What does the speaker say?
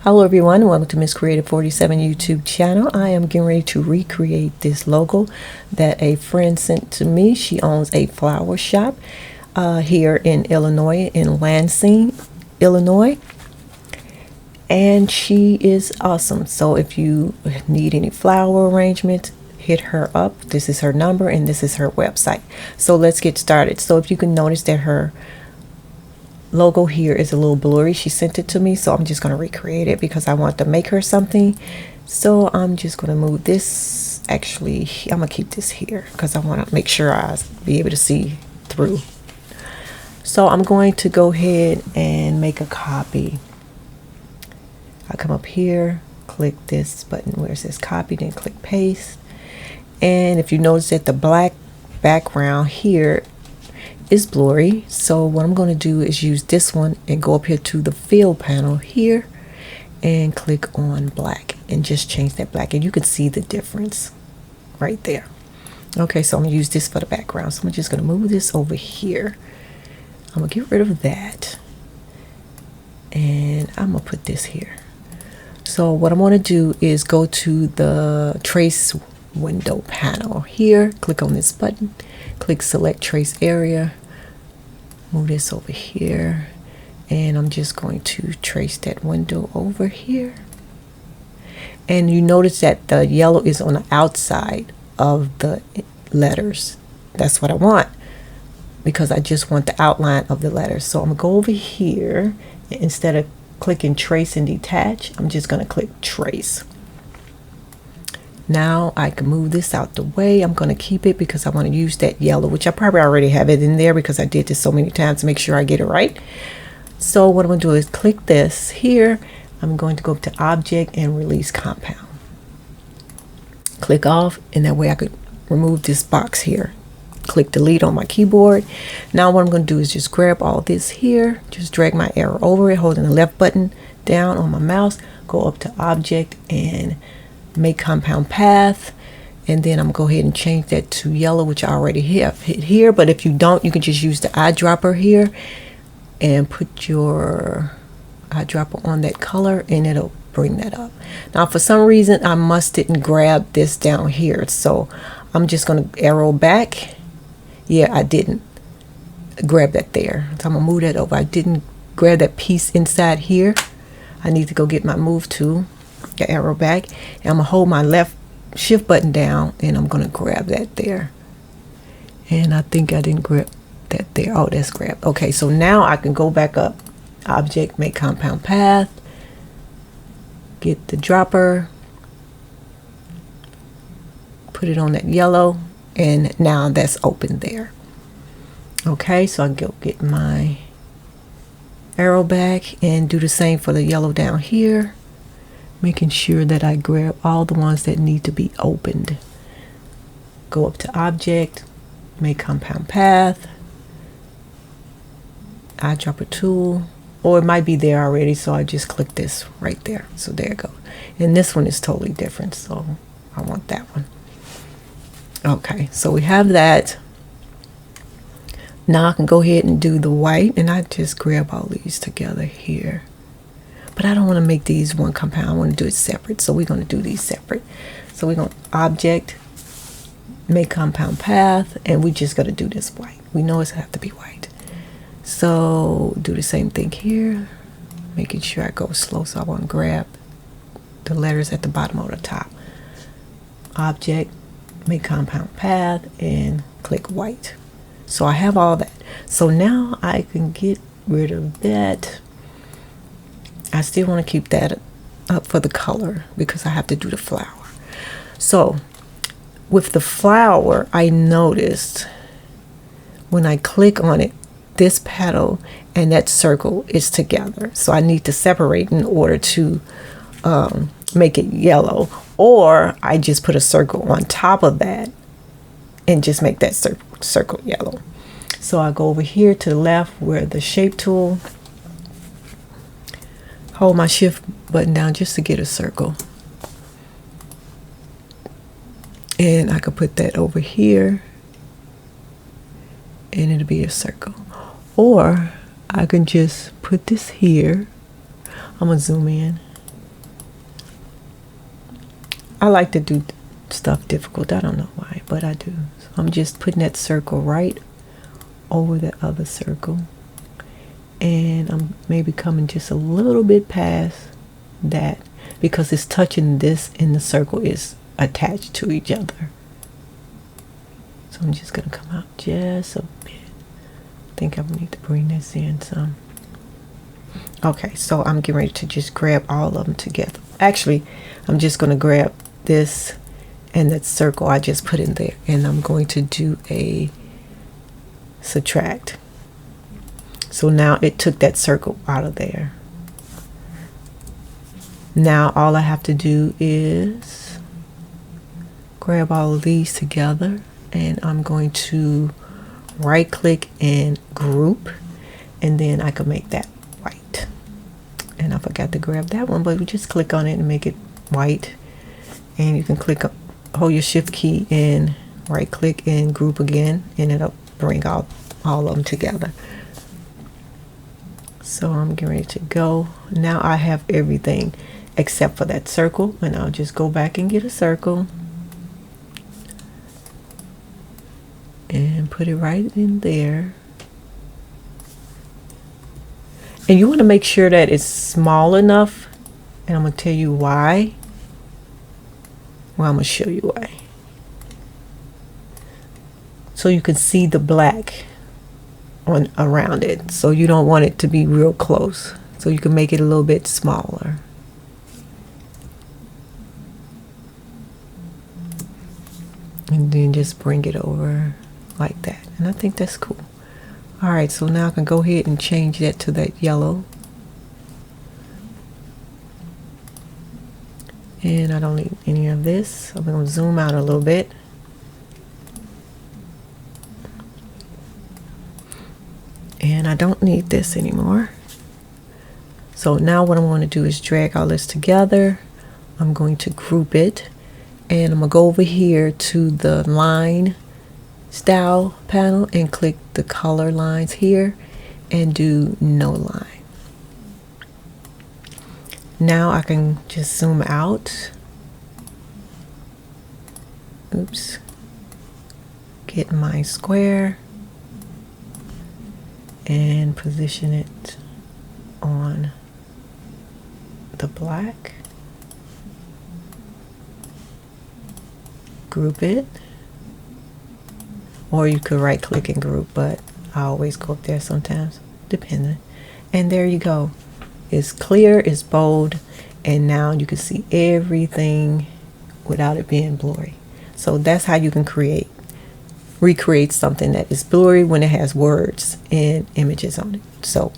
Hello everyone, welcome to Miss Creative 47 YouTube channel. I am getting ready to recreate this logo that a friend sent to me. She owns a flower shop here in Illinois, in Lansing, Illinois. And she is awesome. So if you need any flower arrangements, hit her up. This is her number and this is her website. So let's get started. So if you can notice that her logo here is a little blurry. She sent it to me, so I'm just going to recreate it because I want to make her something. So I'm just going to move this. Actually, I'm going to keep this here because I want to make sure I be able to see through. So I'm going to go ahead and make a copy. I come up here, click this button where it says copy, then click paste. And if you notice that the black background here is blurry, so what I'm going to do is use this one and go up here to the fill panel here and click on black and just change that black, and you can see the difference right there. Okay, so I'm gonna use this for the background, so I'm just gonna move this over here. I'm gonna get rid of that and I'm gonna put this here. So what I'm gonna do is go to the trace window panel here, click on this button, click select trace area, move this over here, and I'm just going to trace that window over here. And you notice that the yellow is on the outside of the letters. That's what I want because I just want the outline of the letters. So I'm gonna go over here, instead of clicking trace and detach, I'm just gonna click trace. Now I can move this out the way. I'm going to keep it because I want to use that yellow, which I probably already have it in there because I did this so many times to make sure I get it right. So what I'm going to do is click this here. I'm going to go up to object and release compound. Click off, and that way I could remove this box here. Click delete on my keyboard. Now what I'm going to do is just grab all this here, just drag my arrow over it, holding the left button down on my mouse, go up to object and make compound path, and then I'm gonna go ahead and change that to yellow, which I already have hit here. But if you don't, you can just use the eyedropper here and put your eyedropper on that color and it'll bring that up. Now for some reason I didn't grab this down here, so I'm just gonna arrow back. Yeah, I didn't grab that there, so I'm gonna move that over. I didn't grab that piece inside here. I need to go get my move tool, the arrow back, and I'm gonna hold my left shift button down and I'm gonna grab that there. And I think I didn't grab that there. Oh, that's grabbed. Okay, so now I can go back up, object, make compound path, get the dropper, put it on that yellow, and now that's open there. Okay, so I can go get my arrow back and do the same for the yellow down here, making sure that I grab all the ones that need to be opened. Go up to object, make compound path, eyedropper tool, or it might be there already, so I just click this right there. So there you go. And this one is totally different, so I want that one. Okay, so we have that. Now I can go ahead and do the white, and I just grab all these together here. But I don't want to make these one compound. I want to do it separate. So we're going to do these separate. So we're going to object, make compound path, and we just got to do this white. We know it's have to be white. So do the same thing here, making sure I go slow. So I want to grab the letters at the bottom or the top. Object, make compound path, and click white. So I have all that. So now I can get rid of that. I still want to keep that up for the color because I have to do the flower. So with the flower, I noticed when I click on it, this petal and that circle is together. So I need to separate in order to make it yellow, or I just put a circle on top of that and just make that circle yellow. So I go over here to the left where the shape tool, hold my shift button down just to get a circle, and I could put that over here and it'll be a circle. Or I can just put this here. I'm gonna zoom in I like to do stuff difficult. I don't know why, but I do. So I'm just putting that circle right over the other circle, and I'm maybe coming just a little bit past that because it's touching this and the circle is attached to each other. So I'm just gonna come out just a bit. I think I need to bring this in some. Okay, so I'm getting ready to just grab all of them together. Actually, I'm just gonna grab this and that circle I just put in there, and I'm going to do a subtract. So now it took that circle out of there. Now all I have to do is grab all of these together, and I'm going to right click and group, and then I can make that white. And I forgot to grab that one, but we just click on it and make it white. And you can click up, hold your shift key and right click and group again, and it'll bring all of them together. So I'm getting ready to go. Now I have everything except for that circle, and I'll just go back and get a circle and put it right in there. And you want to make sure that it's small enough, and I'm going to tell you why. Well, I'm going to show you why. So you can see the black on around it. So you don't want it to be real close. So you can make it a little bit smaller. And then just bring it over like that. And I think that's cool. All right, so now I can go ahead and change that to that yellow. And I don't need any of this. I'm going to zoom out a little bit. And I don't need this anymore. So now what I'm going to do is drag all this together. I'm going to group it. And I'm going to go over here to the line style panel and click the color lines here and do no line. Now I can just zoom out. Oops. Get my square and position it on the black. Group it. Or you could right click and group, but I always go up there sometimes, depending. And there you go. It's clear, it's bold, and now you can see everything without it being blurry. So that's how you can recreate something that is blurry when it has words and images on it. So